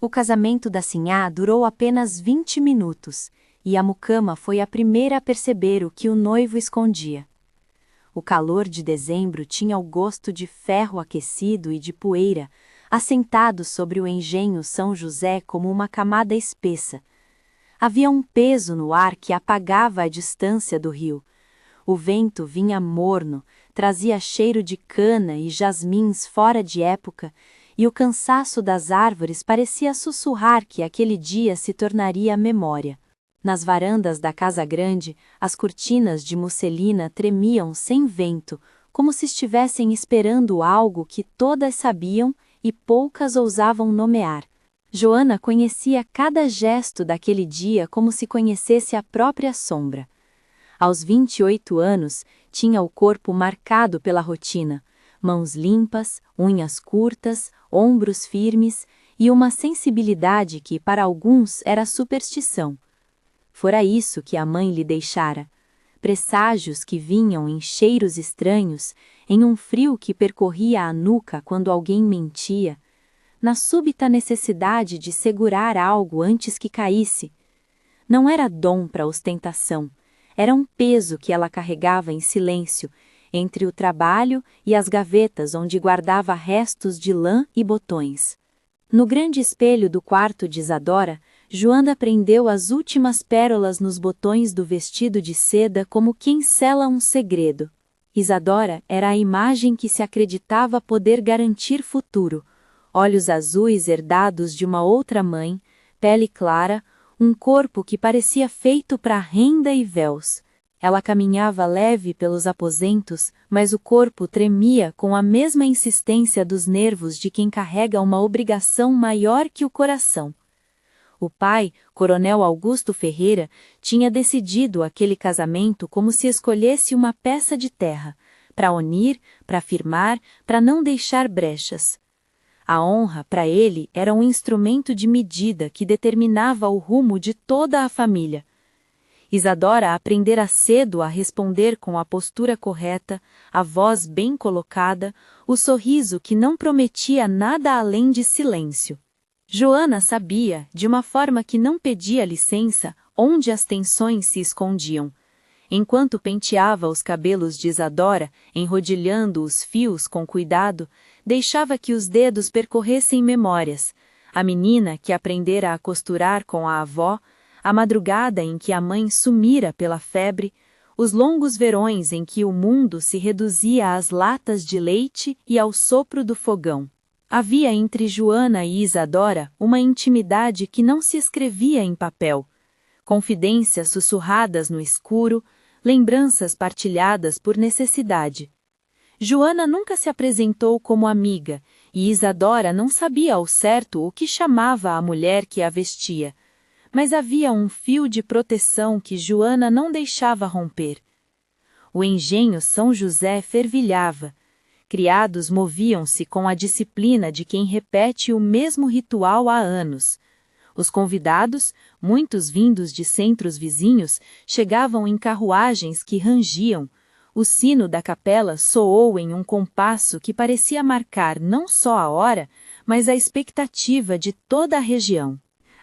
O casamento da sinhá durou apenas 20 minutos, e a mucama foi a primeira a perceber o que o noivo escondia. O calor de dezembro tinha o gosto de ferro aquecido e de poeira, assentado sobre o engenho São José como uma camada espessa. Havia um peso no ar que apagava a distância do rio. O vento vinha morno, trazia cheiro de cana e jasmins fora de época, e o cansaço das árvores parecia sussurrar que aquele dia se tornaria memória. Nas varandas da casa grande, as cortinas de musselina tremiam sem vento, como se estivessem esperando algo que todas sabiam e poucas ousavam nomear. Joana conhecia cada gesto daquele dia como se conhecesse a própria sombra. Aos 28 anos, tinha o corpo marcado pela rotina, mãos limpas, unhas curtas, ombros firmes e uma sensibilidade que para alguns era superstição. Fora isso que a mãe lhe deixara, presságios que vinham em cheiros estranhos, em um frio que percorria a nuca quando alguém mentia, na súbita necessidade de segurar algo antes que caísse. Não era dom para ostentação, era um peso que ela carregava em silêncio, entre o trabalho e as gavetas onde guardava restos de lã e botões. No grande espelho do quarto de Isadora, Joana prendeu as últimas pérolas nos botões do vestido de seda como quem sela um segredo. Isadora era a imagem que se acreditava poder garantir futuro. Olhos azuis herdados de uma outra mãe, pele clara, um corpo que parecia feito para renda e véus. Ela caminhava leve pelos aposentos, mas o corpo tremia com a mesma insistência dos nervos de quem carrega uma obrigação maior que o coração. O pai, Coronel Augusto Ferreira, tinha decidido aquele casamento como se escolhesse uma peça de terra, para unir, para firmar, para não deixar brechas. A honra, para ele, era um instrumento de medida que determinava o rumo de toda a família. Isadora aprendera cedo a responder com a postura correta, a voz bem colocada, o sorriso que não prometia nada além de silêncio. Joana sabia, de uma forma que não pedia licença, onde as tensões se escondiam. Enquanto penteava os cabelos de Isadora, enrodilhando os fios com cuidado, deixava que os dedos percorressem memórias. A menina que aprendera a costurar com a avó, a madrugada em que a mãe sumira pela febre, os longos verões em que o mundo se reduzia às latas de leite e ao sopro do fogão. Havia entre Joana e Isadora uma intimidade que não se escrevia em papel. Confidências sussurradas no escuro, lembranças partilhadas por necessidade. Joana nunca se apresentou como amiga, e Isadora não sabia ao certo o que chamava a mulher que a vestia. Mas havia um fio de proteção que Joana não deixava romper. O engenho São José fervilhava. Criados moviam-se com a disciplina de quem repete o mesmo ritual há anos. Os convidados, muitos vindos de centros vizinhos, chegavam em carruagens que rangiam. O sino da capela soou em um compasso que parecia marcar não só a hora, mas a expectativa de toda a região.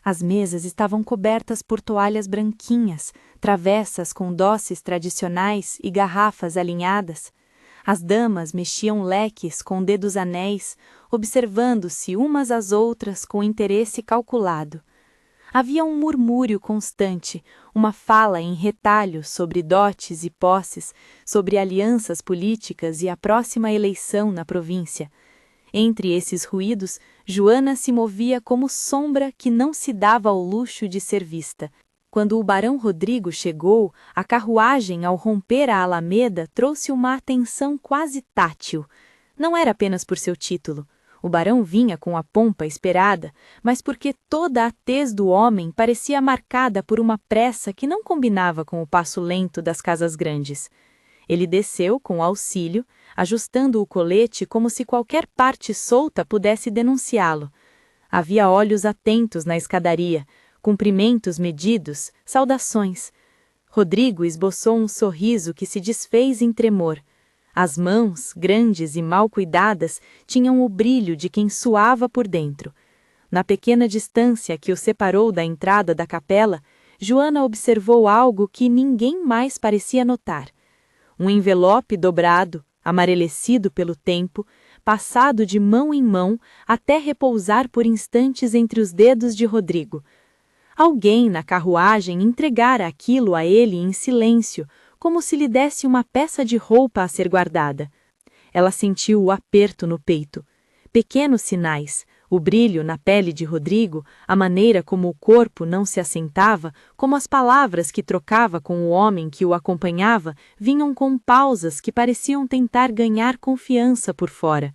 As mesas estavam cobertas por toalhas branquinhas, travessas com doces tradicionais e garrafas alinhadas. As damas mexiam leques com dedos anéis, observando-se umas às outras com interesse calculado. Havia um murmúrio constante, uma fala em retalho sobre dotes e posses, sobre alianças políticas e a próxima eleição na província. Entre esses ruídos, Joana se movia como sombra que não se dava ao luxo de ser vista. Quando o barão Rodrigo chegou, a carruagem, ao romper a alameda, trouxe uma atenção quase tátil. Não era apenas por seu título. O barão vinha com a pompa esperada, mas porque toda a tez do homem parecia marcada por uma pressa que não combinava com o passo lento das casas grandes. Ele desceu com auxílio, ajustando o colete como se qualquer parte solta pudesse denunciá-lo. Havia olhos atentos na escadaria, cumprimentos medidos, saudações. Rodrigo esboçou um sorriso que se desfez em tremor. As mãos, grandes e mal cuidadas, tinham o brilho de quem suava por dentro. Na pequena distância que o separou da entrada da capela, Joana observou algo que ninguém mais parecia notar. Um envelope dobrado, amarelecido pelo tempo, passado de mão em mão até repousar por instantes entre os dedos de Rodrigo. Alguém na carruagem entregara aquilo a ele em silêncio, como se lhe desse uma peça de roupa a ser guardada. Ela sentiu o aperto no peito. Pequenos sinais, o brilho na pele de Rodrigo, a maneira como o corpo não se assentava, como as palavras que trocava com o homem que o acompanhava, vinham com pausas que pareciam tentar ganhar confiança por fora.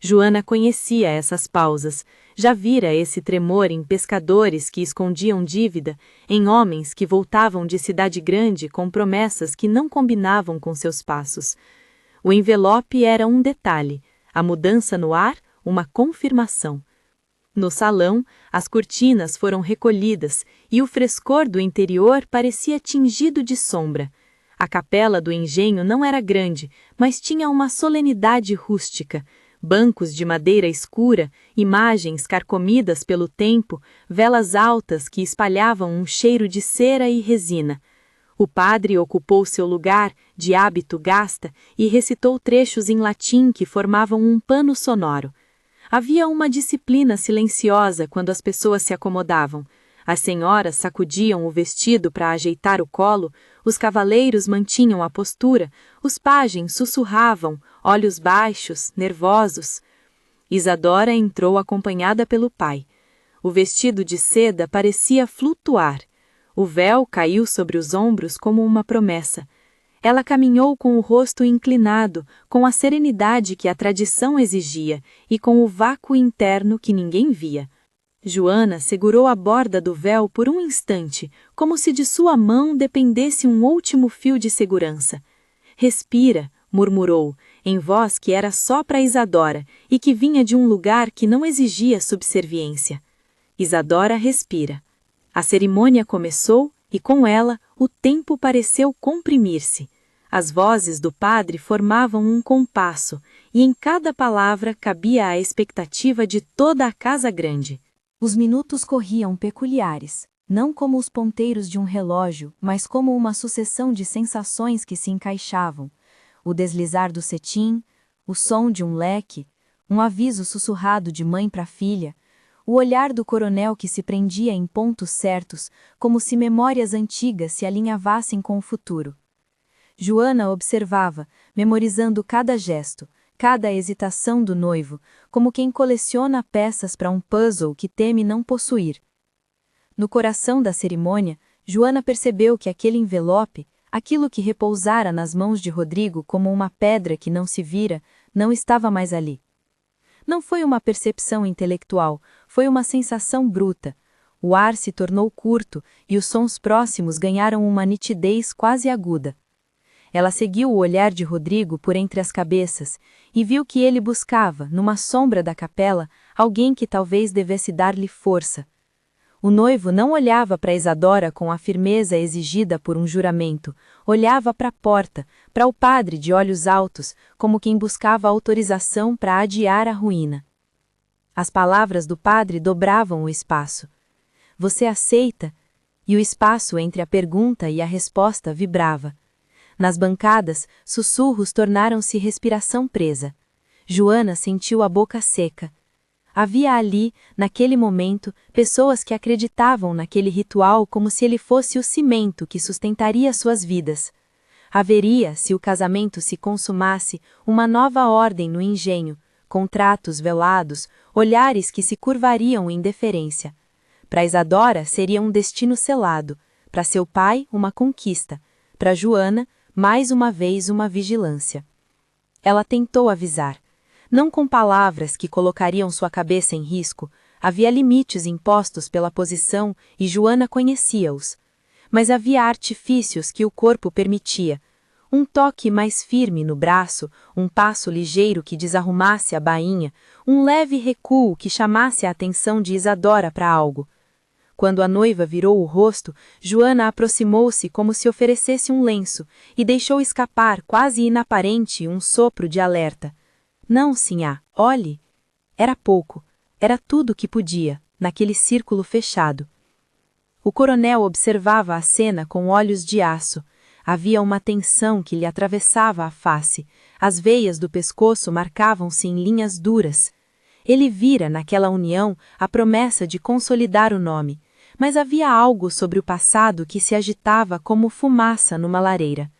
Joana conhecia essas pausas, já vira esse tremor em pescadores que escondiam dívida, em homens que voltavam de cidade grande com promessas que não combinavam com seus passos. O envelope era um detalhe, a mudança no ar, uma confirmação. No salão, as cortinas foram recolhidas e o frescor do interior parecia tingido de sombra. A capela do engenho não era grande, mas tinha uma solenidade rústica. Bancos de madeira escura, imagens carcomidas pelo tempo, velas altas que espalhavam um cheiro de cera e resina. O padre ocupou seu lugar, de hábito gasta, e recitou trechos em latim que formavam um pano sonoro. Havia uma disciplina silenciosa quando as pessoas se acomodavam. As senhoras sacudiam o vestido para ajeitar o colo, os cavaleiros mantinham a postura, os pajens sussurravam, olhos baixos, nervosos. Isadora entrou acompanhada pelo pai. O vestido de seda parecia flutuar. O véu caiu sobre os ombros como uma promessa. Ela caminhou com o rosto inclinado, com a serenidade que a tradição exigia e com o vácuo interno que ninguém via. Joana segurou a borda do véu por um instante, como se de sua mão dependesse um último fio de segurança. Respira, murmurou, em voz que era só para Isadora e que vinha de um lugar que não exigia subserviência. Isadora respira. A cerimônia começou e, com ela, o tempo pareceu comprimir-se. As vozes do padre formavam um compasso, e em cada palavra cabia a expectativa de toda a casa grande. Os minutos corriam peculiares, não como os ponteiros de um relógio, mas como uma sucessão de sensações que se encaixavam. O deslizar do cetim, o som de um leque, um aviso sussurrado de mãe para filha, o olhar do coronel que se prendia em pontos certos, como se memórias antigas se alinhavassem com o futuro. Joana observava, memorizando cada gesto, cada hesitação do noivo, como quem coleciona peças para um puzzle que teme não possuir. No coração da cerimônia, Joana percebeu que aquele envelope, aquilo que repousara nas mãos de Rodrigo como uma pedra que não se vira, não estava mais ali. Não foi uma percepção intelectual, foi uma sensação bruta. O ar se tornou curto e os sons próximos ganharam uma nitidez quase aguda. Ela seguiu o olhar de Rodrigo por entre as cabeças e viu que ele buscava, numa sombra da capela, alguém que talvez devesse dar-lhe força. O noivo não olhava para Isadora com a firmeza exigida por um juramento, olhava para a porta, para o padre de olhos altos, como quem buscava autorização para adiar a ruína. As palavras do padre dobravam o espaço. Você aceita? E o espaço entre a pergunta e a resposta vibrava. Nas bancadas, sussurros tornaram-se respiração presa. Joana sentiu a boca seca. Havia ali, naquele momento, pessoas que acreditavam naquele ritual como se ele fosse o cimento que sustentaria suas vidas. Haveria, se o casamento se consumasse, uma nova ordem no engenho, contratos velados, olhares que se curvariam em deferência. Para Isadora seria um destino selado, para seu pai uma conquista, para Joana, mais uma vez uma vigilância. Ela tentou avisar. Não com palavras que colocariam sua cabeça em risco, havia limites impostos pela posição e Joana conhecia-os. Mas havia artifícios que o corpo permitia. Um toque mais firme no braço, um passo ligeiro que desarrumasse a bainha, um leve recuo que chamasse a atenção de Isadora para algo. Quando a noiva virou o rosto, Joana aproximou-se como se oferecesse um lenço e deixou escapar, quase inaparente, um sopro de alerta. Não, sinhá, olhe. Era pouco. Era tudo que podia. naquele círculo fechado. O coronel observava a cena com olhos de aço. Havia uma tensão que lhe atravessava a face. As veias do pescoço marcavam-se em linhas duras. Ele vira naquela união a promessa de consolidar o nome, mas havia algo sobre o passado que se agitava como fumaça numa lareira.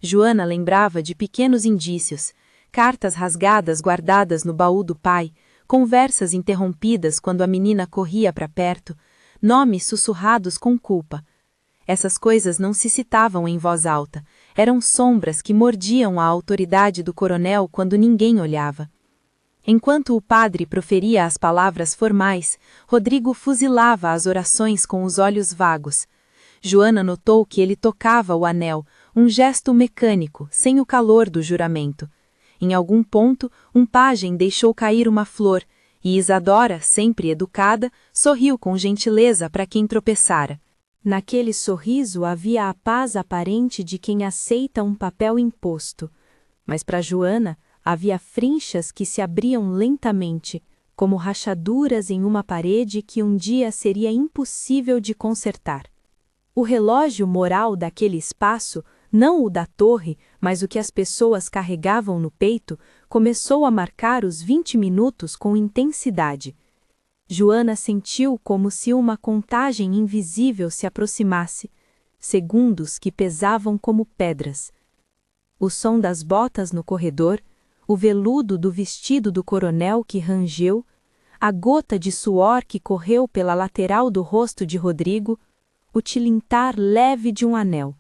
Joana lembrava de pequenos indícios, cartas rasgadas guardadas no baú do pai, conversas interrompidas quando a menina corria para perto, nomes sussurrados com culpa. Essas coisas não se citavam em voz alta, eram sombras que mordiam a autoridade do coronel quando ninguém olhava. Enquanto o padre proferia as palavras formais, Rodrigo fuzilava as orações com os olhos vagos. Joana notou que ele tocava o anel, um gesto mecânico, sem o calor do juramento. Em algum ponto, um pajem deixou cair uma flor, e Isadora, sempre educada, sorriu com gentileza para quem tropeçara. Naquele sorriso havia a paz aparente de quem aceita um papel imposto. Mas para Joana, havia frinchas que se abriam lentamente, como rachaduras em uma parede que um dia seria impossível de consertar. O relógio moral daquele espaço, não o da torre, mas o que as pessoas carregavam no peito, começou a marcar os 20 minutos com intensidade. Joana sentiu como se uma contagem invisível se aproximasse, segundos que pesavam como pedras. O som das botas no corredor, o veludo do vestido do coronel que rangeu, a gota de suor que correu pela lateral do rosto de Rodrigo, o tilintar leve de um anel.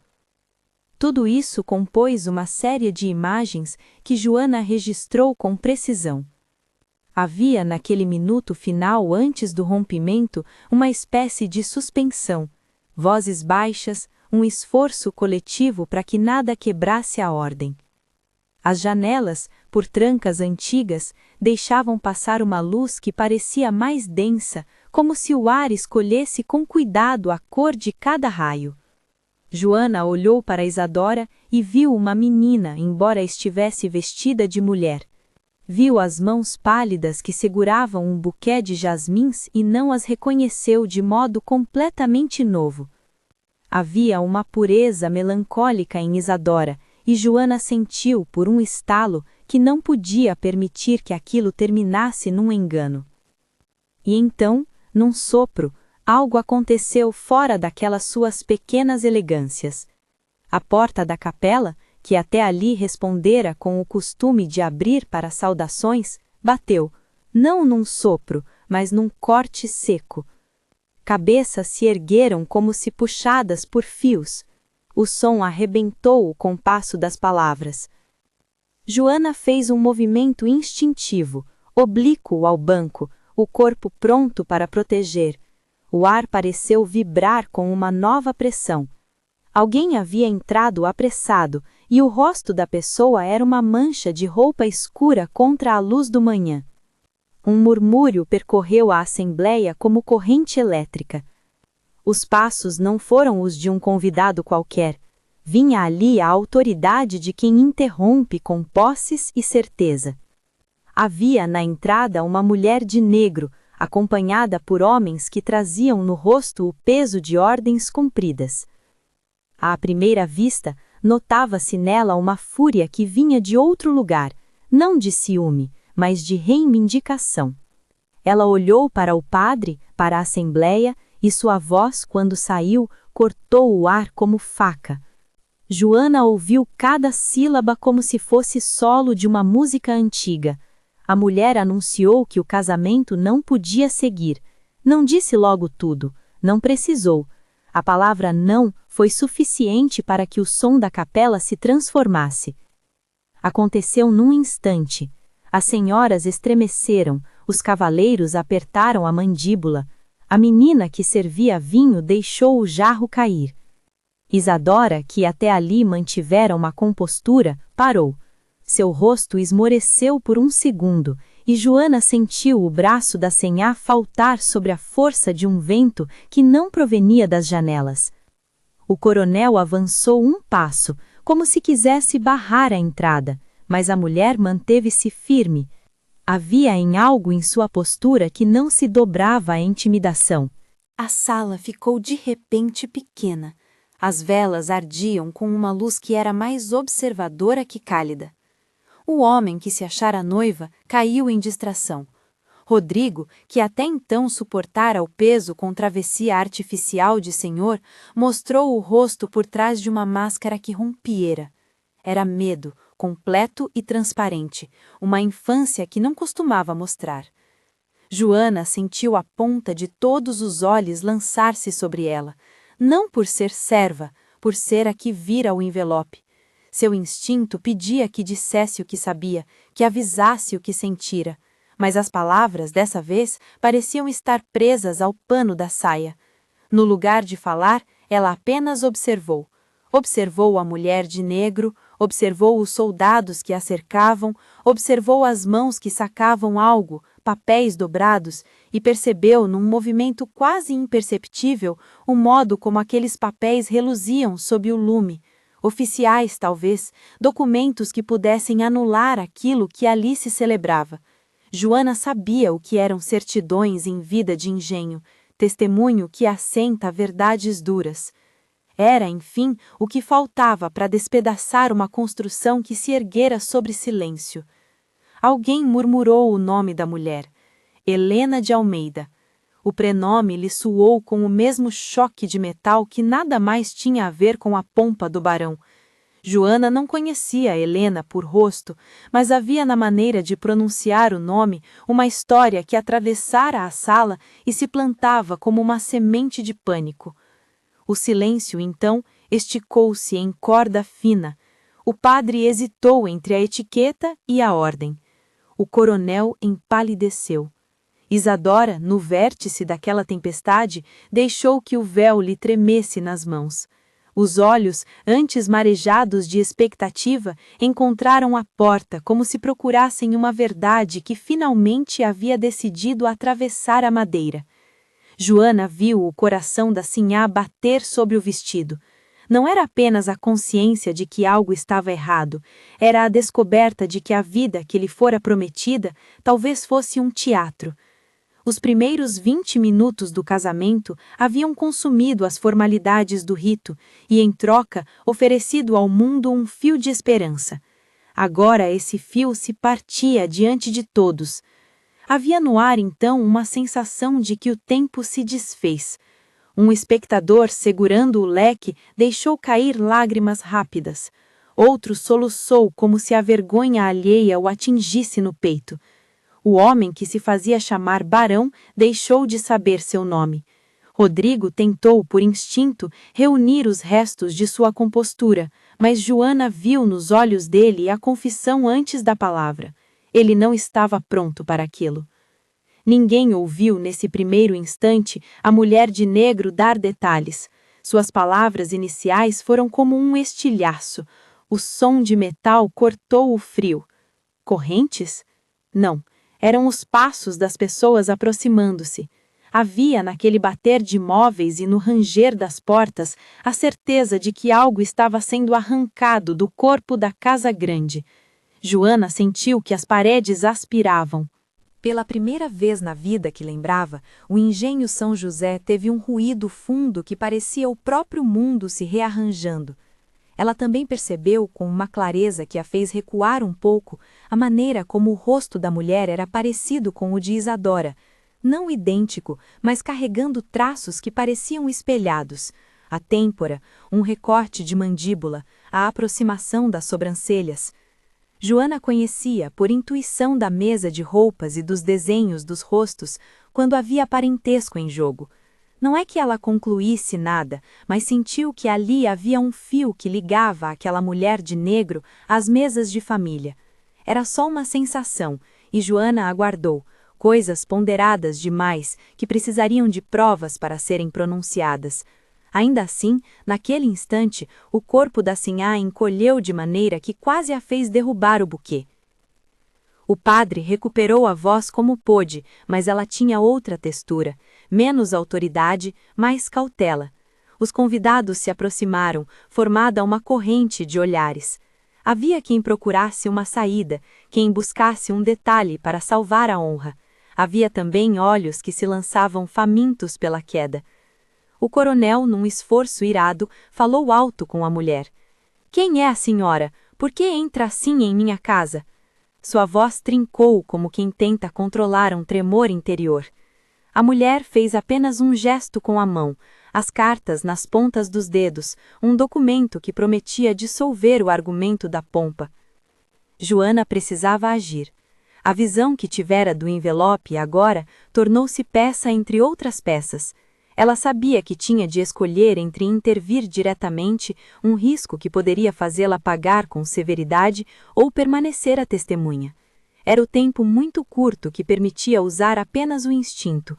Tudo isso compôs uma série de imagens que Joana registrou com precisão. Havia naquele minuto final antes do rompimento uma espécie de suspensão, vozes baixas, um esforço coletivo para que nada quebrasse a ordem. As janelas, por trancas antigas, deixavam passar uma luz que parecia mais densa, como se o ar escolhesse com cuidado a cor de cada raio. Joana olhou para Isadora e viu uma menina, embora estivesse vestida de mulher. Viu as mãos pálidas que seguravam um buquê de jasmins e não as reconheceu de modo completamente novo. Havia uma pureza melancólica em Isadora, e Joana sentiu, por um estalo, que não podia permitir que aquilo terminasse num engano. E então, num sopro, algo aconteceu fora daquelas suas pequenas elegâncias. A porta da capela, que até ali respondera com o costume de abrir para saudações, bateu, não num sopro, mas num corte seco. Cabeças se ergueram como se puxadas por fios. O som arrebentou o compasso das palavras. Joana fez um movimento instintivo, oblíquo ao banco, o corpo pronto para proteger. O ar pareceu vibrar com uma nova pressão. Alguém havia entrado apressado, e o rosto da pessoa era uma mancha de roupa escura contra a luz do manhã. Um murmúrio percorreu a assembleia como corrente elétrica. Os passos não foram os de um convidado qualquer. Vinha ali a autoridade de quem interrompe com posses e certeza. Havia na entrada uma mulher de negro, acompanhada por homens que traziam no rosto o peso de ordens cumpridas. À primeira vista, notava-se nela uma fúria que vinha de outro lugar, não de ciúme, mas de reivindicação. Ela olhou para o padre, para a assembleia, e sua voz, quando saiu, cortou o ar como faca. Joana ouviu cada sílaba como se fosse solo de uma música antiga. A mulher anunciou que o casamento não podia seguir. Não disse logo tudo, não precisou. A palavra não foi suficiente para que o som da capela se transformasse. Aconteceu num instante. As senhoras estremeceram, os cavaleiros apertaram a mandíbula. A menina que servia vinho deixou o jarro cair. Isadora, que até ali mantivera uma compostura, parou. Seu rosto esmoreceu por um segundo, e Joana sentiu o braço da senhá faltar sobre a força de um vento que não provenia das janelas. O coronel avançou um passo, como se quisesse barrar a entrada, mas a mulher manteve-se firme. Havia em algo em sua postura que não se dobrava à intimidação. A sala ficou de repente pequena. As velas ardiam com uma luz que era mais observadora que cálida. O homem que se achara noiva caiu em distração. Rodrigo, que até então suportara o peso com travessia artificial de senhor, mostrou o rosto por trás de uma máscara que rompiera. Era medo, completo e transparente, uma infância que não costumava mostrar. Joana sentiu a ponta de todos os olhos lançar-se sobre ela, não por ser serva, por ser a que vira o envelope. Seu instinto pedia que dissesse o que sabia, que avisasse o que sentira, mas as palavras, dessa vez, pareciam estar presas ao pano da saia. No lugar de falar, ela apenas observou. Observou a mulher de negro, observou os soldados que a cercavam, observou as mãos que sacavam algo, papéis dobrados, e percebeu, num movimento quase imperceptível, o modo como aqueles papéis reluziam sob o lume. Oficiais, talvez, documentos que pudessem anular aquilo que ali se celebrava. Joana sabia o que eram certidões em vida de engenho, testemunho que assenta verdades duras. Era, enfim, o que faltava para despedaçar uma construção que se erguera sobre silêncio. Alguém murmurou o nome da mulher, Helena de Almeida. O prenome lhe soou com o mesmo choque de metal que nada mais tinha a ver com a pompa do barão. Joana não conhecia Helena por rosto, mas havia na maneira de pronunciar o nome uma história que atravessara a sala e se plantava como uma semente de pânico. O silêncio, então, esticou-se em corda fina. O padre hesitou entre a etiqueta e a ordem. O coronel empalideceu. Isadora, no vértice daquela tempestade, deixou que o véu lhe tremesse nas mãos. Os olhos, antes marejados de expectativa, encontraram a porta como se procurassem uma verdade que finalmente havia decidido atravessar a madeira. Joana viu o coração da sinhá bater sobre o vestido. Não era apenas a consciência de que algo estava errado, era a descoberta de que a vida que lhe fora prometida talvez fosse um teatro. Os primeiros 20 minutos do casamento haviam consumido as formalidades do rito e, em troca, oferecido ao mundo um fio de esperança. Agora esse fio se partia diante de todos. Havia no ar, então, uma sensação de que o tempo se desfez. Um espectador, segurando o leque, deixou cair lágrimas rápidas. Outro soluçou como se a vergonha alheia o atingisse no peito. O homem que se fazia chamar barão deixou de saber seu nome. Rodrigo tentou, por instinto, reunir os restos de sua compostura, mas Joana viu nos olhos dele a confissão antes da palavra. Ele não estava pronto para aquilo. Ninguém ouviu, nesse primeiro instante, a mulher de negro dar detalhes. Suas palavras iniciais foram como um estilhaço. O som de metal cortou o frio. Correntes? Não. Eram os passos das pessoas aproximando-se. Havia naquele bater de móveis e no ranger das portas a certeza de que algo estava sendo arrancado do corpo da casa grande. Joana sentiu que as paredes aspiravam. Pela primeira vez na vida que lembrava, o engenho São José teve um ruído fundo que parecia o próprio mundo se rearranjando. Ela também percebeu, com uma clareza que a fez recuar um pouco, a maneira como o rosto da mulher era parecido com o de Isadora, não idêntico, mas carregando traços que pareciam espelhados. A têmpora, um recorte de mandíbula, a aproximação das sobrancelhas. Joana conhecia, por intuição da mesa de roupas e dos desenhos dos rostos, quando havia parentesco em jogo. Não é que ela concluísse nada, mas sentiu que ali havia um fio que ligava aquela mulher de negro às mesas de família. Era só uma sensação, e Joana aguardou, coisas ponderadas demais que precisariam de provas para serem pronunciadas. Ainda assim, naquele instante, o corpo da sinhá encolheu de maneira que quase a fez derrubar o buquê. O padre recuperou a voz como pôde, mas ela tinha outra textura, menos autoridade, mais cautela. Os convidados se aproximaram, formada uma corrente de olhares. Havia quem procurasse uma saída, quem buscasse um detalhe para salvar a honra. Havia também olhos que se lançavam famintos pela queda. O coronel, num esforço irado, falou alto com a mulher. Quem é a senhora? Por que entra assim em minha casa? Sua voz trincou como quem tenta controlar um tremor interior. A mulher fez apenas um gesto com a mão, as cartas nas pontas dos dedos, um documento que prometia dissolver o argumento da pompa. Joana precisava agir. A visão que tivera do envelope agora tornou-se peça entre outras peças. Ela sabia que tinha de escolher entre intervir diretamente, um risco que poderia fazê-la pagar com severidade, ou permanecer a testemunha. Era o tempo muito curto que permitia usar apenas o instinto.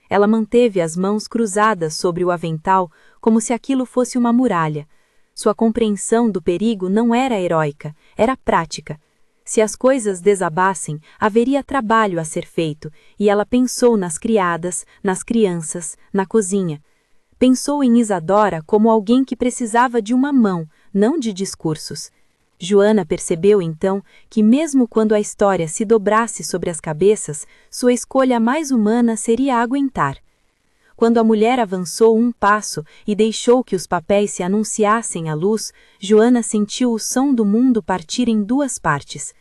Ela manteve as mãos cruzadas sobre o avental, como se aquilo fosse uma muralha. Sua compreensão do perigo não era heróica, era prática. Se as coisas desabassem, haveria trabalho a ser feito, e ela pensou nas criadas, nas crianças, na cozinha. Pensou em Isadora como alguém que precisava de uma mão, não de discursos. Joana percebeu então que mesmo quando a história se dobrasse sobre as cabeças, sua escolha mais humana seria aguentar. Quando a mulher avançou um passo e deixou que os papéis se anunciassem à luz, Joana sentiu o som do mundo partir em duas partes.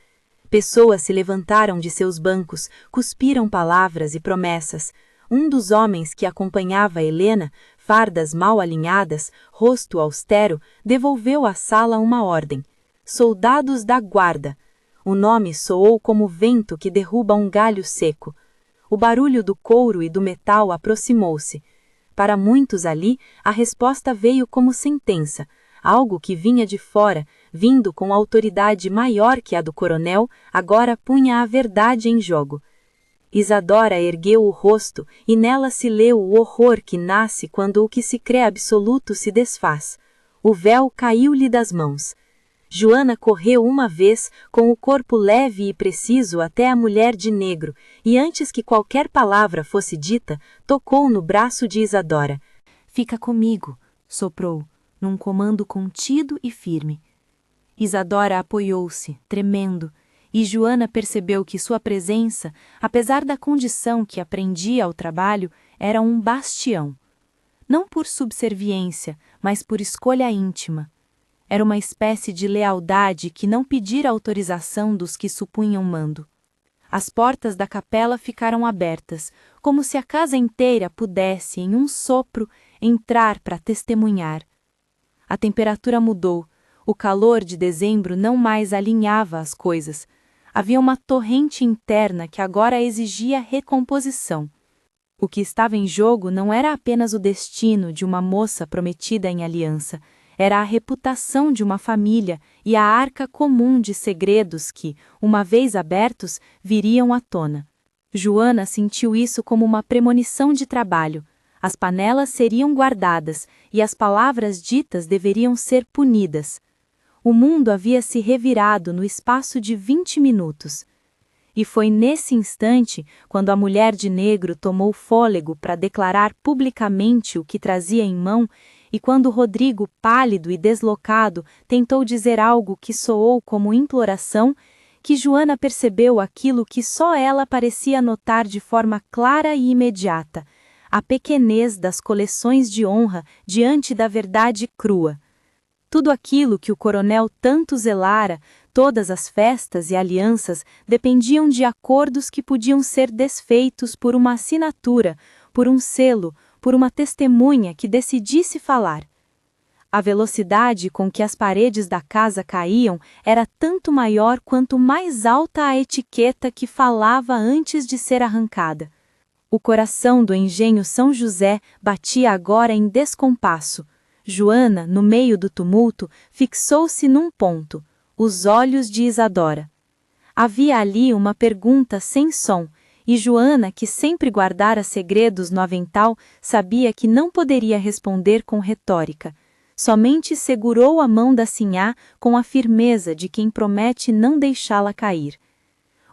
Pessoas se levantaram de seus bancos, cuspiram palavras e promessas. Um dos homens que acompanhava Helena, fardas mal alinhadas, rosto austero, devolveu à sala uma ordem. Soldados da guarda. O nome soou como vento que derruba um galho seco. O barulho do couro e do metal aproximou-se. Para muitos ali, a resposta veio como sentença, algo que vinha de fora, vindo com autoridade maior que a do coronel, agora punha a verdade em jogo. Isadora ergueu o rosto e nela se leu o horror que nasce quando o que se crê absoluto se desfaz. O véu caiu-lhe das mãos. Joana correu uma vez, com o corpo leve e preciso até a mulher de negro, e antes que qualquer palavra fosse dita, tocou no braço de Isadora. Fica comigo, soprou, num comando contido e firme. Isadora apoiou-se, tremendo, e Joana percebeu que sua presença, apesar da condição que a prendia ao trabalho, era um bastião. Não por subserviência, mas por escolha íntima. Era uma espécie de lealdade que não pedira autorização dos que supunham mando. As portas da capela ficaram abertas, como se a casa inteira pudesse, em um sopro, entrar para testemunhar. A temperatura mudou, o calor de dezembro não mais alinhava as coisas. Havia uma torrente interna que agora exigia recomposição. O que estava em jogo não era apenas o destino de uma moça prometida em aliança, era a reputação de uma família e a arca comum de segredos que, uma vez abertos, viriam à tona. Joana sentiu isso como uma premonição de trabalho. As panelas seriam guardadas e as palavras ditas deveriam ser punidas. O mundo havia se revirado no espaço de 20 minutos. E foi nesse instante, quando a mulher de negro tomou fôlego para declarar publicamente o que trazia em mão, e quando Rodrigo, pálido e deslocado, tentou dizer algo que soou como imploração, que Joana percebeu aquilo que só ela parecia notar de forma clara e imediata, a pequenez das coleções de honra diante da verdade crua. Tudo aquilo que o coronel tanto zelara, todas as festas e alianças, dependiam de acordos que podiam ser desfeitos por uma assinatura, por um selo, por uma testemunha que decidisse falar. A velocidade com que as paredes da casa caíam era tanto maior quanto mais alta a etiqueta que falava antes de ser arrancada. O coração do engenho São José batia agora em descompasso. Joana, no meio do tumulto, fixou-se num ponto, os olhos de Isadora. Havia ali uma pergunta sem som, e Joana, que sempre guardara segredos no avental, sabia que não poderia responder com retórica. Somente segurou a mão da sinhá com a firmeza de quem promete não deixá-la cair.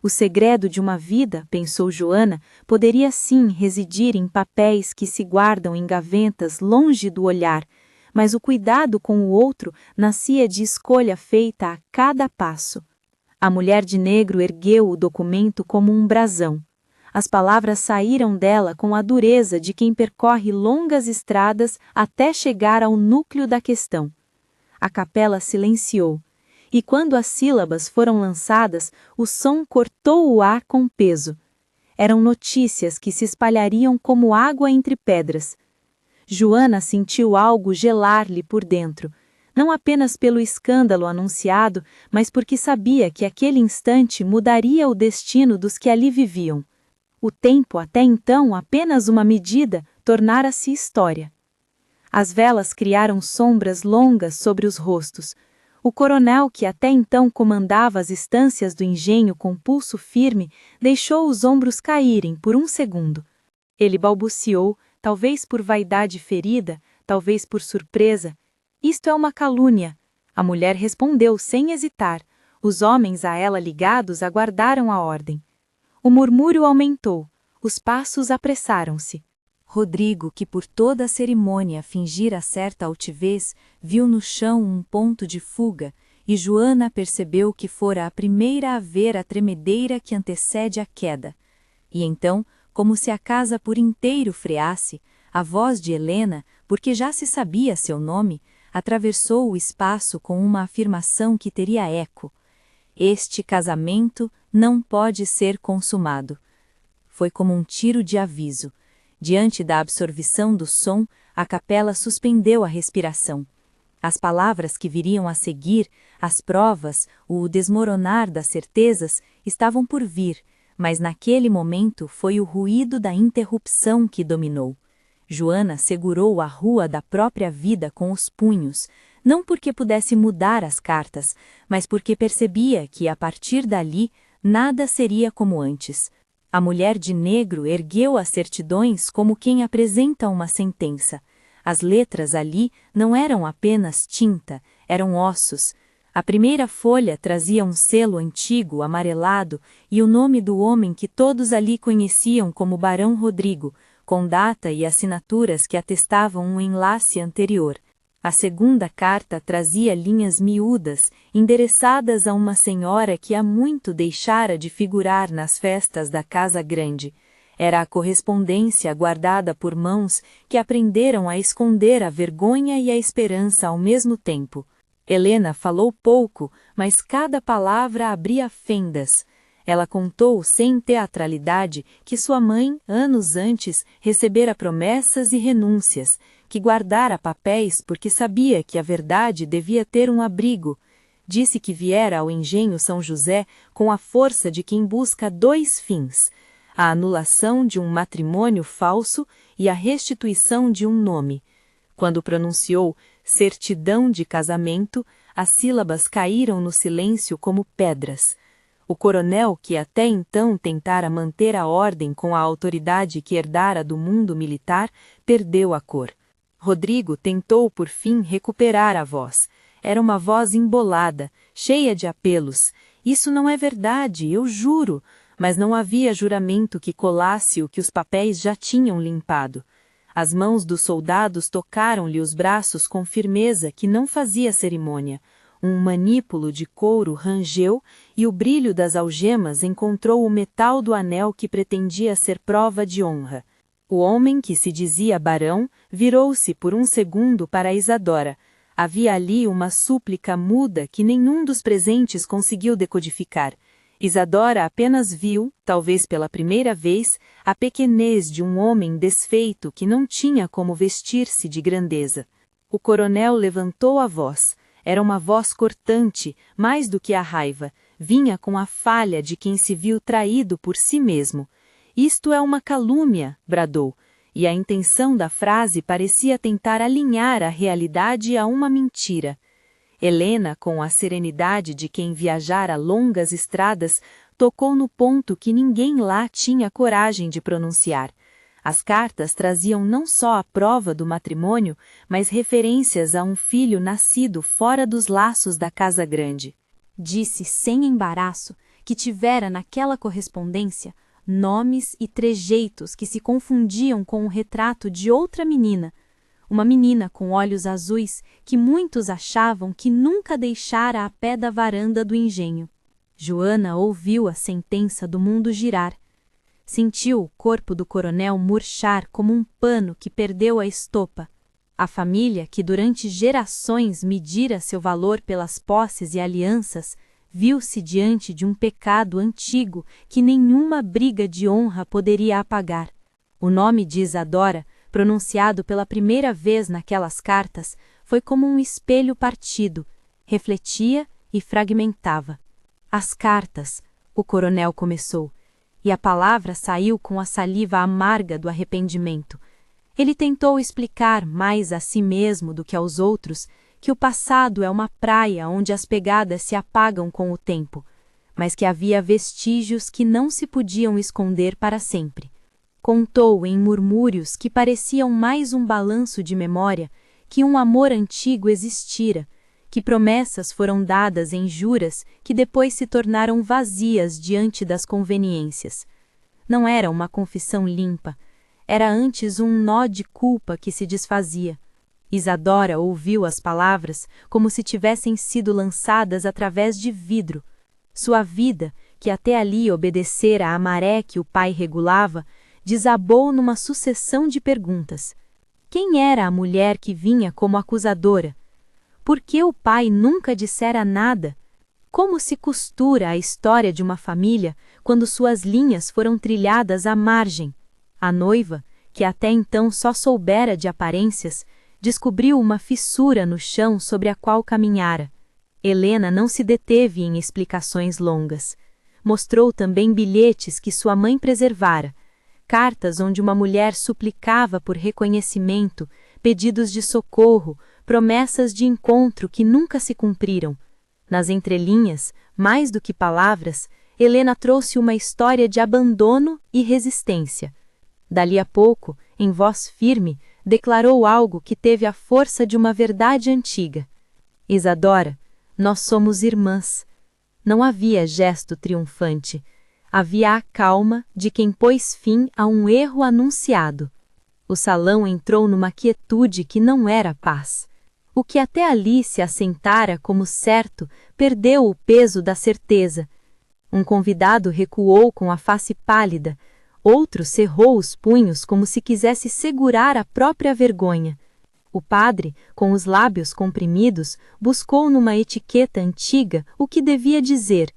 O segredo de uma vida, pensou Joana, poderia sim residir em papéis que se guardam em gavetas longe do olhar, mas o cuidado com o outro nascia de escolha feita a cada passo. A mulher de negro ergueu o documento como um brasão. As palavras saíram dela com a dureza de quem percorre longas estradas até chegar ao núcleo da questão. A capela silenciou, e quando as sílabas foram lançadas, o som cortou o ar com peso. Eram notícias que se espalhariam como água entre pedras. Joana sentiu algo gelar-lhe por dentro, não apenas pelo escândalo anunciado, mas porque sabia que aquele instante mudaria o destino dos que ali viviam. O tempo, até então apenas uma medida, tornara-se história. As velas criaram sombras longas sobre os rostos. O coronel, que até então comandava as estâncias do engenho com pulso firme, deixou os ombros caírem por um segundo. Ele balbuciou, talvez por vaidade ferida, talvez por surpresa: "Isto é uma calúnia." A mulher respondeu sem hesitar. Os homens a ela ligados aguardaram a ordem. O murmúrio aumentou. Os passos apressaram-se. Rodrigo, que por toda a cerimônia fingira certa altivez, viu no chão um ponto de fuga, e Joana percebeu que fora a primeira a ver a tremedeira que antecede a queda. E então, como se a casa por inteiro freasse, a voz de Helena, porque já se sabia seu nome, atravessou o espaço com uma afirmação que teria eco: "Este casamento não pode ser consumado." Foi como um tiro de aviso. Diante da absorção do som, a capela suspendeu a respiração. As palavras que viriam a seguir, as provas, o desmoronar das certezas, estavam por vir, mas naquele momento foi o ruído da interrupção que dominou. Joana segurou a rua da própria vida com os punhos, não porque pudesse mudar as cartas, mas porque percebia que, a partir dali, nada seria como antes. A mulher de negro ergueu as certidões como quem apresenta uma sentença. As letras ali não eram apenas tinta, eram ossos. A primeira folha trazia um selo antigo, amarelado, e o nome do homem que todos ali conheciam como Barão Rodrigo, com data e assinaturas que atestavam um enlace anterior. A segunda carta trazia linhas miúdas, endereçadas a uma senhora que há muito deixara de figurar nas festas da Casa Grande. Era a correspondência guardada por mãos que aprenderam a esconder a vergonha e a esperança ao mesmo tempo. Helena falou pouco, mas cada palavra abria fendas. Ela contou sem teatralidade que sua mãe, anos antes, recebera promessas e renúncias, que guardara papéis porque sabia que a verdade devia ter um abrigo. Disse que viera ao engenho São José com a força de quem busca dois fins: a anulação de um matrimônio falso e a restituição de um nome. Quando pronunciou certidão de casamento, as sílabas caíram no silêncio como pedras. O coronel, que até então tentara manter a ordem com a autoridade que herdara do mundo militar, perdeu a cor. Rodrigo tentou por fim recuperar a voz. Era uma voz embolada, cheia de apelos. "Isso não é verdade, eu juro." Mas não havia juramento que colasse o que os papéis já tinham limpado. As mãos dos soldados tocaram-lhe os braços com firmeza que não fazia cerimônia. Um manípulo de couro rangeu e o brilho das algemas encontrou o metal do anel que pretendia ser prova de honra. O homem, que se dizia barão, virou-se por um segundo para Isadora. Havia ali uma súplica muda que nenhum dos presentes conseguiu decodificar. Isadora apenas viu, talvez pela primeira vez, a pequenez de um homem desfeito que não tinha como vestir-se de grandeza. O coronel levantou a voz. Era uma voz cortante, mais do que a raiva. Vinha com a falha de quem se viu traído por si mesmo. "Isto é uma calúnia", bradou, e a intenção da frase parecia tentar alinhar a realidade a uma mentira. Helena, com a serenidade de quem viajara longas estradas, tocou no ponto que ninguém lá tinha coragem de pronunciar. As cartas traziam não só a prova do matrimônio, mas referências a um filho nascido fora dos laços da Casa Grande. Disse sem embaraço que tivera naquela correspondência nomes e trejeitos que se confundiam com o retrato de outra menina. uma menina com olhos azuis que muitos achavam que nunca deixara a pé da varanda do engenho. Joana ouviu a sentença do mundo girar. Sentiu o corpo do coronel murchar como um pano que perdeu a estopa. A família, que durante gerações medira seu valor pelas posses e alianças, viu-se diante de um pecado antigo que nenhuma briga de honra poderia apagar. O nome de Isadora, pronunciado pela primeira vez naquelas cartas, foi como um espelho partido, refletia e fragmentava. As cartas, o coronel começou, e a palavra saiu com a saliva amarga do arrependimento. Ele tentou explicar mais a si mesmo do que aos outros que o passado é uma praia onde as pegadas se apagam com o tempo, mas que havia vestígios que não se podiam esconder para sempre. Contou em murmúrios que pareciam mais um balanço de memória que um amor antigo existira, que promessas foram dadas em juras que depois se tornaram vazias diante das conveniências. Não era uma confissão limpa, era antes um nó de culpa que se desfazia. Isadora ouviu as palavras como se tivessem sido lançadas através de vidro. Sua vida, que até ali obedecera à maré que o pai regulava, desabou numa sucessão de perguntas. Quem era a mulher que vinha como acusadora? Por que o pai nunca dissera nada? Como se costura a história de uma família quando suas linhas foram trilhadas à margem? A noiva, que até então só soubera de aparências, descobriu uma fissura no chão sobre a qual caminhara. Helena não se deteve em explicações longas. Mostrou também bilhetes que sua mãe preservara, cartas onde uma mulher suplicava por reconhecimento, pedidos de socorro, promessas de encontro que nunca se cumpriram. Nas entrelinhas, mais do que palavras, Helena trouxe uma história de abandono e resistência. Dali a pouco, em voz firme, declarou algo que teve a força de uma verdade antiga. Isadora, nós somos irmãs. Não havia gesto triunfante. Havia a calma de quem pôs fim a um erro anunciado. O salão entrou numa quietude que não era paz. O que até ali se assentara como certo, perdeu o peso da certeza. Um convidado recuou com a face pálida, outro cerrou os punhos como se quisesse segurar a própria vergonha. O padre, com os lábios comprimidos, buscou numa etiqueta antiga o que devia dizer,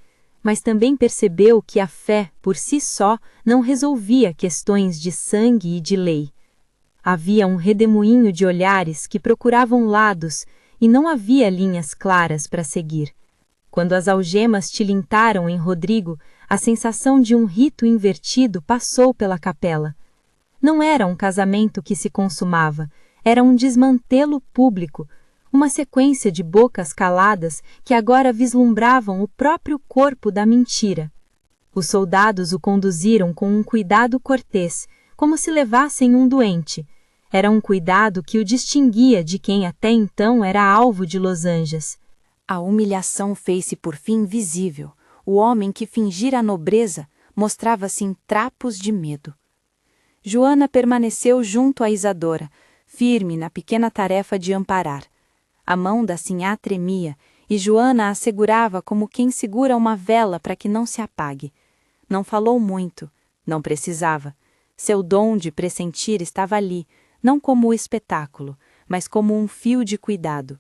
mas também percebeu que a fé, por si só, não resolvia questões de sangue e de lei. Havia um redemoinho de olhares que procuravam lados e não havia linhas claras para seguir. Quando as algemas tilintaram em Rodrigo, a sensação de um rito invertido passou pela capela. Não era um casamento que se consumava, era um desmantelo público, uma sequência de bocas caladas que agora vislumbravam o próprio corpo da mentira. Os soldados o conduziram com um cuidado cortês, como se levassem um doente. Era um cuidado que o distinguia de quem até então era alvo de losanjas. A humilhação fez-se por fim visível. O homem que fingira a nobreza mostrava-se em trapos de medo. Joana permaneceu junto a Isadora, firme na pequena tarefa de amparar. A mão da sinhá tremia, e Joana a segurava como quem segura uma vela para que não se apague. Não falou muito, não precisava. Seu dom de pressentir estava ali, não como o espetáculo, mas como um fio de cuidado.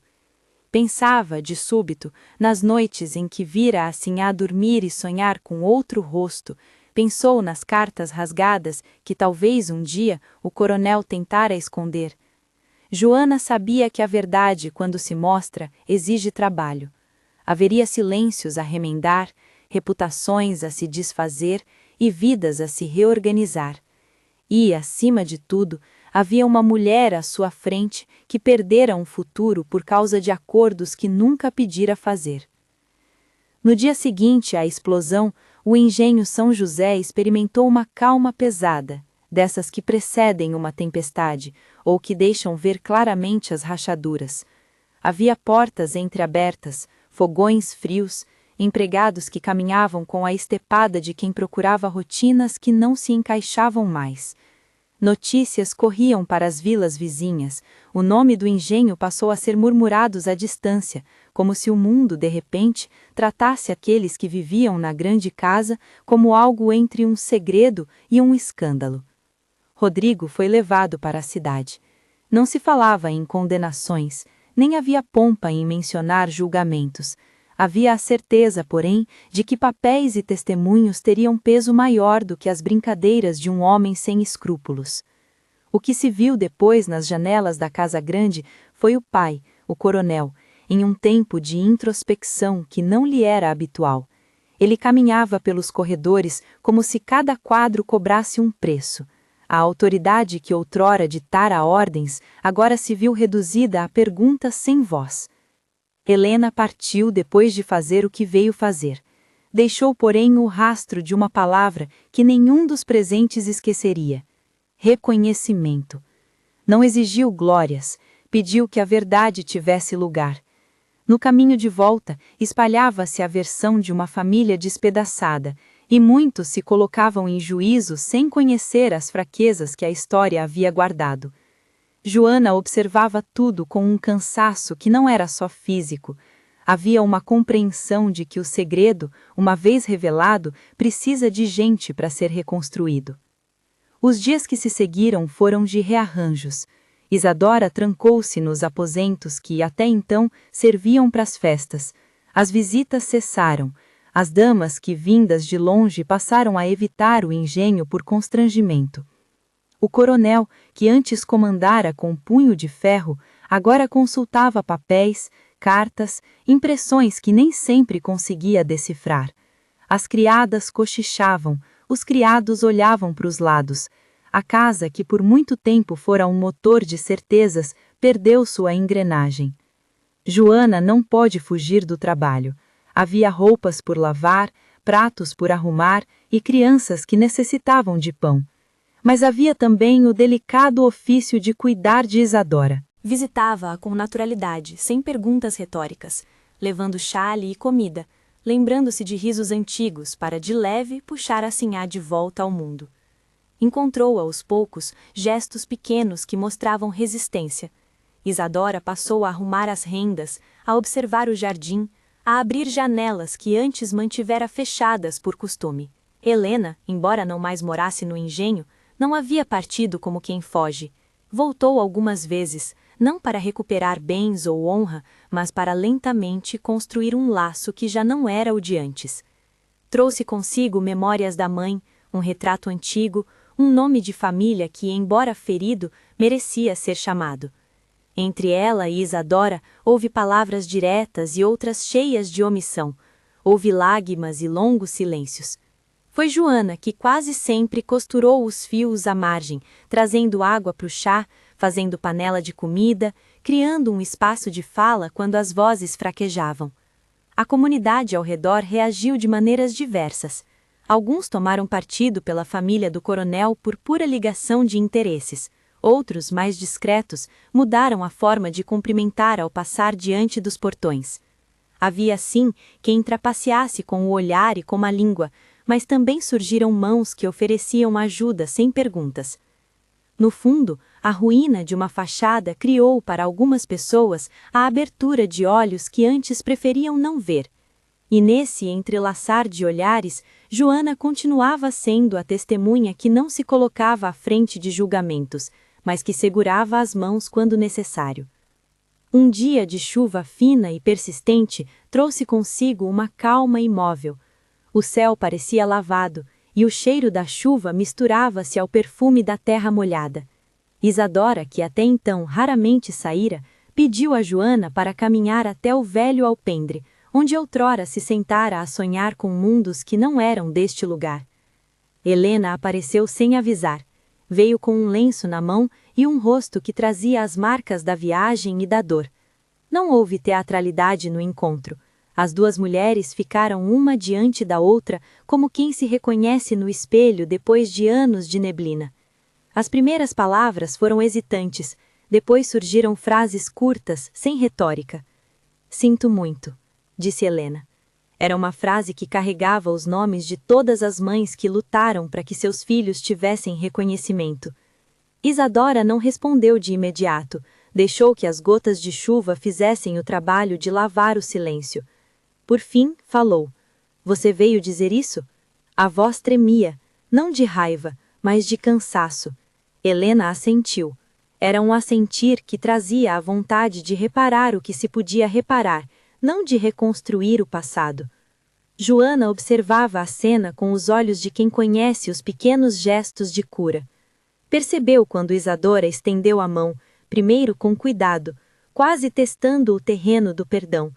Pensava, de súbito, nas noites em que vira a sinhá dormir e sonhar com outro rosto, pensou nas cartas rasgadas que talvez um dia o coronel tentara esconder. Joana sabia que a verdade, quando se mostra, exige trabalho. Haveria silêncios a remendar, reputações a se desfazer e vidas a se reorganizar. E, acima de tudo, havia uma mulher à sua frente que perdera um futuro por causa de acordos que nunca pedira fazer. No dia seguinte à explosão, o engenho São José experimentou uma calma pesada, dessas que precedem uma tempestade, ou que deixam ver claramente as rachaduras. Havia portas entreabertas, fogões frios, empregados que caminhavam com a estepada de quem procurava rotinas que não se encaixavam mais. Notícias corriam para as vilas vizinhas, o nome do engenho passou a ser murmurado à distância, como se o mundo, de repente, tratasse aqueles que viviam na grande casa como algo entre um segredo e um escândalo. Rodrigo foi levado para a cidade. Não se falava em condenações, nem havia pompa em mencionar julgamentos. Havia a certeza, porém, de que papéis e testemunhos teriam peso maior do que as brincadeiras de um homem sem escrúpulos. O que se viu depois nas janelas da Casa Grande foi o pai, o coronel, em um tempo de introspecção que não lhe era habitual. Ele caminhava pelos corredores como se cada quadro cobrasse um preço. A autoridade que outrora ditara ordens agora se viu reduzida a perguntas sem voz. Helena partiu depois de fazer o que veio fazer. Deixou, porém, o rastro de uma palavra que nenhum dos presentes esqueceria: reconhecimento. Não exigiu glórias, pediu que a verdade tivesse lugar. No caminho de volta, espalhava-se a versão de uma família despedaçada, e muitos se colocavam em juízo sem conhecer as fraquezas que a história havia guardado. Joana observava tudo com um cansaço que não era só físico. Havia uma compreensão de que o segredo, uma vez revelado, precisa de gente para ser reconstruído. Os dias que se seguiram foram de rearranjos. Isadora trancou-se nos aposentos que, até então, serviam para as festas. As visitas cessaram. As damas que, vindas de longe, passaram a evitar o engenho por constrangimento. O coronel, que antes comandara com punho de ferro, agora consultava papéis, cartas, impressões que nem sempre conseguia decifrar. As criadas cochichavam, os criados olhavam para os lados. A casa, que por muito tempo fora um motor de certezas, perdeu sua engrenagem. Joana não pôde fugir do trabalho. Havia roupas por lavar, pratos por arrumar e crianças que necessitavam de pão. Mas havia também o delicado ofício de cuidar de Isadora. Visitava-a com naturalidade, sem perguntas retóricas, levando chale e comida, lembrando-se de risos antigos para, de leve, puxar a sinhá de volta ao mundo. Encontrou, aos poucos, gestos pequenos que mostravam resistência. Isadora passou a arrumar as rendas, a observar o jardim, a abrir janelas que antes mantivera fechadas por costume. Helena, embora não mais morasse no engenho, não havia partido como quem foge. Voltou algumas vezes, não para recuperar bens ou honra, mas para lentamente construir um laço que já não era o de antes. Trouxe consigo memórias da mãe, um retrato antigo, um nome de família que, embora ferido, merecia ser chamado. Entre ela e Isadora houve palavras diretas e outras cheias de omissão. Houve lágrimas e longos silêncios. Foi Joana que quase sempre costurou os fios à margem, trazendo água para o chá, fazendo panela de comida, criando um espaço de fala quando as vozes fraquejavam. A comunidade ao redor reagiu de maneiras diversas. Alguns tomaram partido pela família do coronel por pura ligação de interesses. Outros, mais discretos, mudaram a forma de cumprimentar ao passar diante dos portões. Havia, sim, quem trapaceasse com o olhar e com a língua, mas também surgiram mãos que ofereciam ajuda sem perguntas. No fundo, a ruína de uma fachada criou para algumas pessoas a abertura de olhos que antes preferiam não ver. E nesse entrelaçar de olhares, Joana continuava sendo a testemunha que não se colocava à frente de julgamentos, mas que segurava as mãos quando necessário. Um dia de chuva fina e persistente trouxe consigo uma calma imóvel. O céu parecia lavado, e o cheiro da chuva misturava-se ao perfume da terra molhada. Isadora, que até então raramente saíra, pediu a Joana para caminhar até o velho alpendre, onde outrora se sentara a sonhar com mundos que não eram deste lugar. Helena apareceu sem avisar. Veio com um lenço na mão e um rosto que trazia as marcas da viagem e da dor. Não houve teatralidade no encontro. As duas mulheres ficaram uma diante da outra, como quem se reconhece no espelho depois de anos de neblina. As primeiras palavras foram hesitantes, depois surgiram frases curtas, sem retórica. "Sinto muito", disse Helena. Era uma frase que carregava os nomes de todas as mães que lutaram para que seus filhos tivessem reconhecimento. Isadora não respondeu de imediato, deixou que as gotas de chuva fizessem o trabalho de lavar o silêncio. Por fim, falou: "Você veio dizer isso?" A voz tremia, não de raiva, mas de cansaço. Helena assentiu. Era um assentir que trazia a vontade de reparar o que se podia reparar, não de reconstruir o passado. Joana observava a cena com os olhos de quem conhece os pequenos gestos de cura. Percebeu quando Isadora estendeu a mão, primeiro com cuidado, quase testando o terreno do perdão.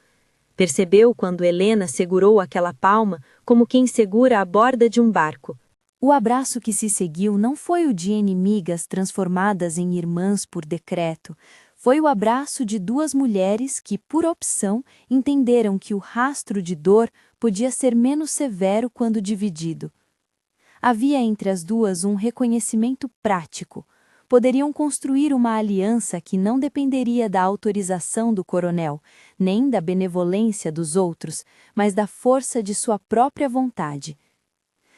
Percebeu quando Helena segurou aquela palma como quem segura a borda de um barco. O abraço que se seguiu não foi o de inimigas transformadas em irmãs por decreto. Foi o abraço de duas mulheres que, por opção, entenderam que o rastro de dor podia ser menos severo quando dividido. Havia entre as duas um reconhecimento prático. Poderiam construir uma aliança que não dependeria da autorização do coronel, nem da benevolência dos outros, mas da força de sua própria vontade.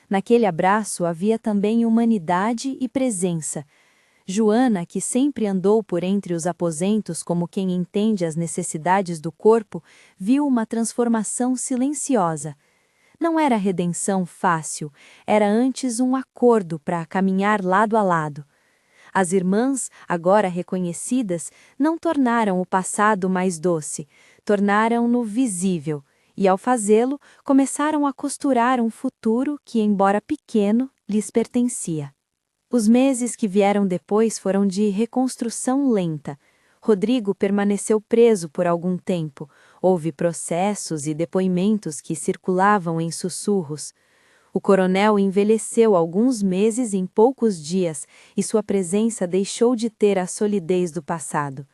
Naquele abraço havia também humanidade e presença. Joana, que sempre andou por entre os aposentos como quem entende as necessidades do corpo, viu uma transformação silenciosa. Não era redenção fácil, era antes um acordo para caminhar lado a lado. As irmãs, agora reconhecidas, não tornaram o passado mais doce, tornaram-no visível, e ao fazê-lo, começaram a costurar um futuro que, embora pequeno, lhes pertencia. Os meses que vieram depois foram de reconstrução lenta. Rodrigo permaneceu preso por algum tempo. Houve processos e depoimentos que circulavam em sussurros. O coronel envelheceu alguns meses em poucos dias e sua presença deixou de ter a solidez do passado.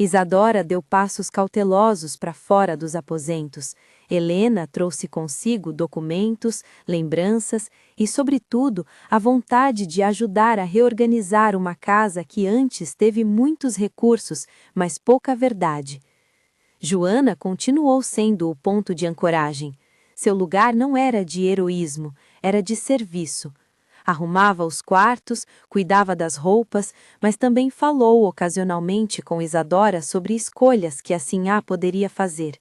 Isadora deu passos cautelosos para fora dos aposentos. Helena trouxe consigo documentos, lembranças e, sobretudo, a vontade de ajudar a reorganizar uma casa que antes teve muitos recursos, mas pouca verdade. Joana continuou sendo o ponto de ancoragem. Seu lugar não era de heroísmo, era de serviço. Arrumava os quartos, cuidava das roupas, mas também falou ocasionalmente com Isadora sobre escolhas que a Sinhá poderia fazer.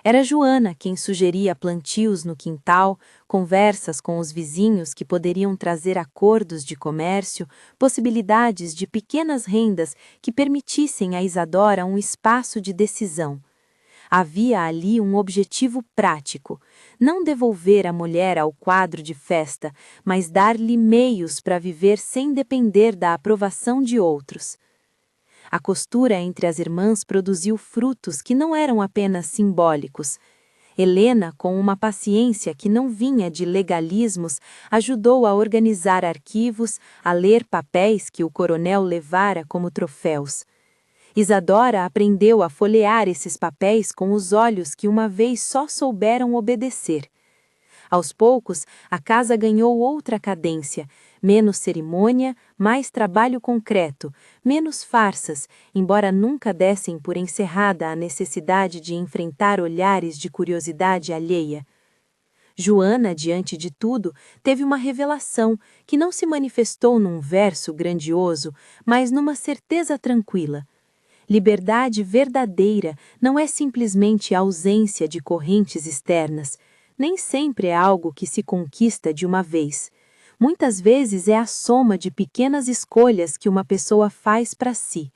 Era Joana quem sugeria plantios no quintal, conversas com os vizinhos que poderiam trazer acordos de comércio, possibilidades de pequenas rendas que permitissem a Isadora um espaço de decisão. Havia ali um objetivo prático, não devolver a mulher ao quadro de festa, mas dar-lhe meios para viver sem depender da aprovação de outros. A costura entre as irmãs produziu frutos que não eram apenas simbólicos. Helena, com uma paciência que não vinha de legalismos, ajudou a organizar arquivos, a ler papéis que o coronel levara como troféus. Isadora aprendeu a folhear esses papéis com os olhos que uma vez só souberam obedecer. Aos poucos, a casa ganhou outra cadência, menos cerimônia, mais trabalho concreto, menos farsas, embora nunca dessem por encerrada a necessidade de enfrentar olhares de curiosidade alheia. Joana, diante de tudo, teve uma revelação que não se manifestou num verso grandioso, mas numa certeza tranquila. Liberdade verdadeira não é simplesmente a ausência de correntes externas. Nem sempre é algo que se conquista de uma vez. Muitas vezes é a soma de pequenas escolhas que uma pessoa faz para si.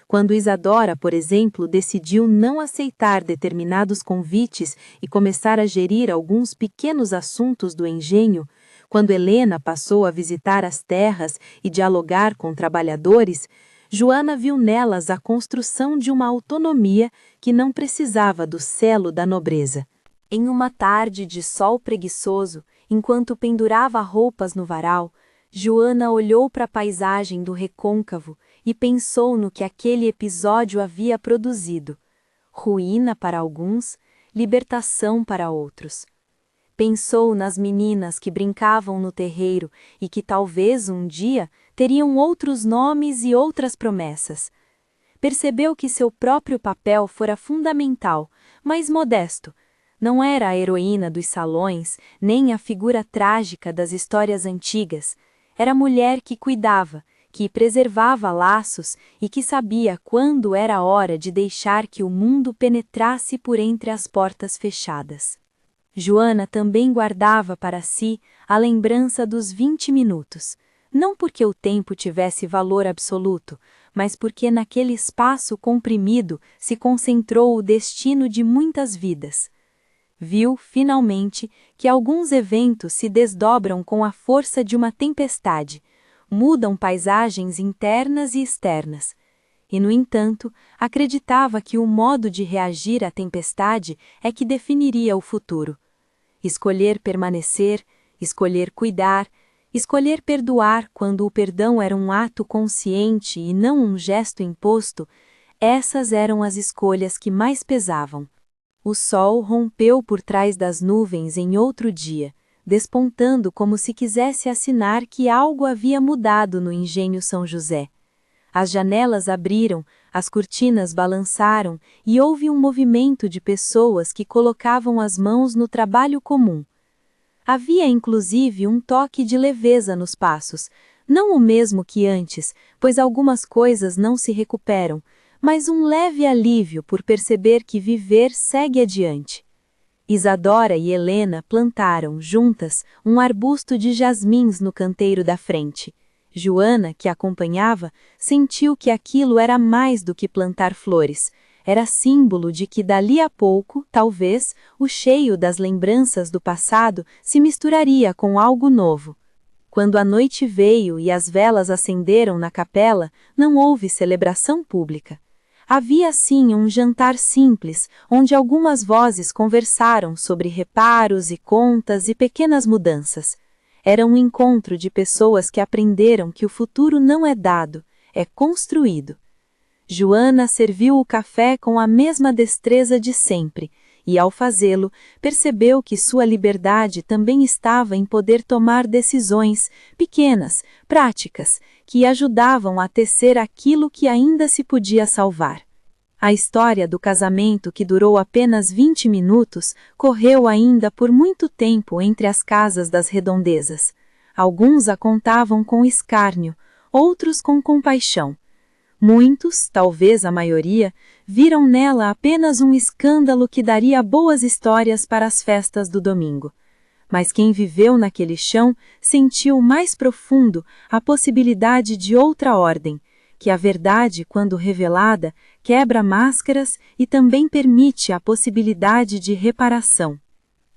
Quando Isadora, por exemplo, decidiu não aceitar determinados convites e começar a gerir alguns pequenos assuntos do engenho, quando Helena passou a visitar as terras e dialogar com trabalhadores, Joana viu nelas a construção de uma autonomia que não precisava do selo da nobreza. Em uma tarde de sol preguiçoso, enquanto pendurava roupas no varal, Joana olhou para a paisagem do recôncavo e pensou no que aquele episódio havia produzido. Ruína para alguns, libertação para outros. Pensou nas meninas que brincavam no terreiro e que talvez um dia teriam outros nomes e outras promessas. Percebeu que seu próprio papel fora fundamental, mas modesto. Não era a heroína dos salões, nem a figura trágica das histórias antigas. Era a mulher que cuidava, que preservava laços e que sabia quando era hora de deixar que o mundo penetrasse por entre as portas fechadas. Joana também guardava para si a lembrança dos 20 minutos, não porque o tempo tivesse valor absoluto, mas porque naquele espaço comprimido se concentrou o destino de muitas vidas. Viu, finalmente, que alguns eventos se desdobram com a força de uma tempestade, mudam paisagens internas e externas. E, no entanto, acreditava que o modo de reagir à tempestade é que definiria o futuro. Escolher permanecer, escolher cuidar, escolher perdoar quando o perdão era um ato consciente e não um gesto imposto, essas eram as escolhas que mais pesavam. O sol rompeu por trás das nuvens em outro dia, despontando como se quisesse assinar que algo havia mudado no engenho São José. As janelas abriram, as cortinas balançaram e houve um movimento de pessoas que colocavam as mãos no trabalho comum. Havia inclusive um toque de leveza nos passos, não o mesmo que antes, pois algumas coisas não se recuperam, mas um leve alívio por perceber que viver segue adiante. Isadora e Helena plantaram, juntas, um arbusto de jasmins no canteiro da frente. Joana, que acompanhava, sentiu que aquilo era mais do que plantar flores. Era símbolo de que dali a pouco, talvez, o cheio das lembranças do passado se misturaria com algo novo. Quando a noite veio e as velas acenderam na capela, não houve celebração pública. Havia sim um jantar simples, onde algumas vozes conversaram sobre reparos e contas e pequenas mudanças. Era um encontro de pessoas que aprenderam que o futuro não é dado, é construído. Joana serviu o café com a mesma destreza de sempre, e ao fazê-lo, percebeu que sua liberdade também estava em poder tomar decisões, pequenas, práticas, que ajudavam a tecer aquilo que ainda se podia salvar. A história do casamento, que durou apenas 20 minutos, correu ainda por muito tempo entre as casas das redondezas. Alguns a contavam com escárnio, outros com compaixão. Muitos, talvez a maioria, viram nela apenas um escândalo que daria boas histórias para as festas do domingo. Mas quem viveu naquele chão sentiu mais profundo a possibilidade de outra ordem, que a verdade, quando revelada, quebra máscaras e também permite a possibilidade de reparação.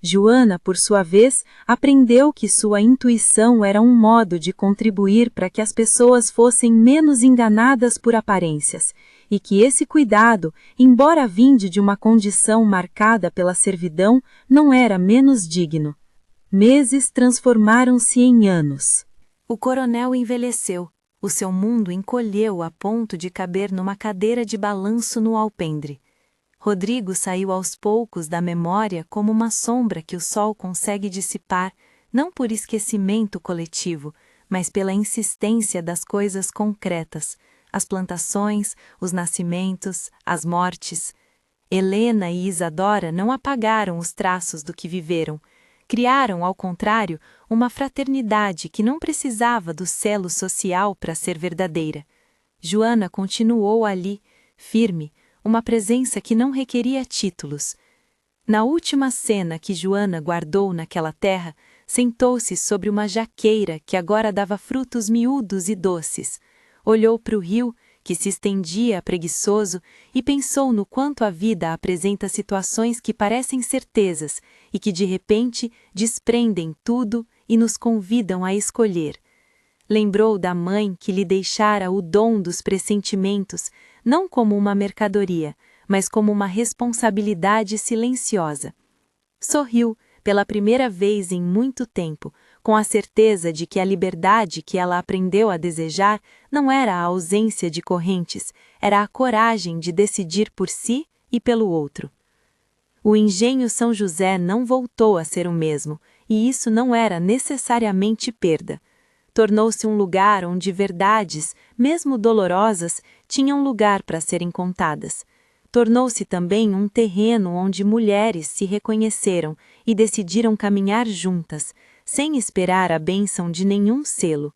Joana, por sua vez, aprendeu que sua intuição era um modo de contribuir para que as pessoas fossem menos enganadas por aparências, e que esse cuidado, embora vinde de uma condição marcada pela servidão, não era menos digno. Meses transformaram-se em anos. O coronel envelheceu. O seu mundo encolheu a ponto de caber numa cadeira de balanço no alpendre. Rodrigo saiu aos poucos da memória como uma sombra que o sol consegue dissipar, não por esquecimento coletivo, mas pela insistência das coisas concretas, as plantações, os nascimentos, as mortes. Helena e Isadora não apagaram os traços do que viveram. Criaram, ao contrário, uma fraternidade que não precisava do selo social para ser verdadeira. Joana continuou ali, firme, uma presença que não requeria títulos. Na última cena que Joana guardou naquela terra, sentou-se sobre uma jaqueira que agora dava frutos miúdos e doces. Olhou para o rio, que se estendia preguiçoso, e pensou no quanto a vida apresenta situações que parecem certezas e que de repente desprendem tudo e nos convidam a escolher. Lembrou da mãe que lhe deixara o dom dos pressentimentos, não como uma mercadoria, mas como uma responsabilidade silenciosa. Sorriu, pela primeira vez em muito tempo, com a certeza de que a liberdade que ela aprendeu a desejar não era a ausência de correntes, era a coragem de decidir por si e pelo outro. O engenho São José não voltou a ser o mesmo, e isso não era necessariamente perda. Tornou-se um lugar onde verdades, mesmo dolorosas, tinham lugar para serem contadas. Tornou-se também um terreno onde mulheres se reconheceram e decidiram caminhar juntas, sem esperar a bênção de nenhum selo.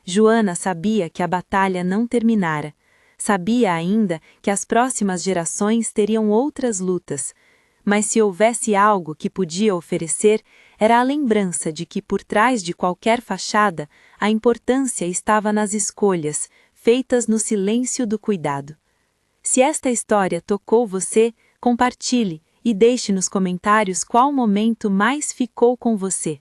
Joana sabia que a batalha não terminara. Sabia ainda que as próximas gerações teriam outras lutas. Mas se houvesse algo que podia oferecer, era a lembrança de que por trás de qualquer fachada, a importância estava nas escolhas, feitas no silêncio do cuidado. Se esta história tocou você, compartilhe e deixe nos comentários qual momento mais ficou com você.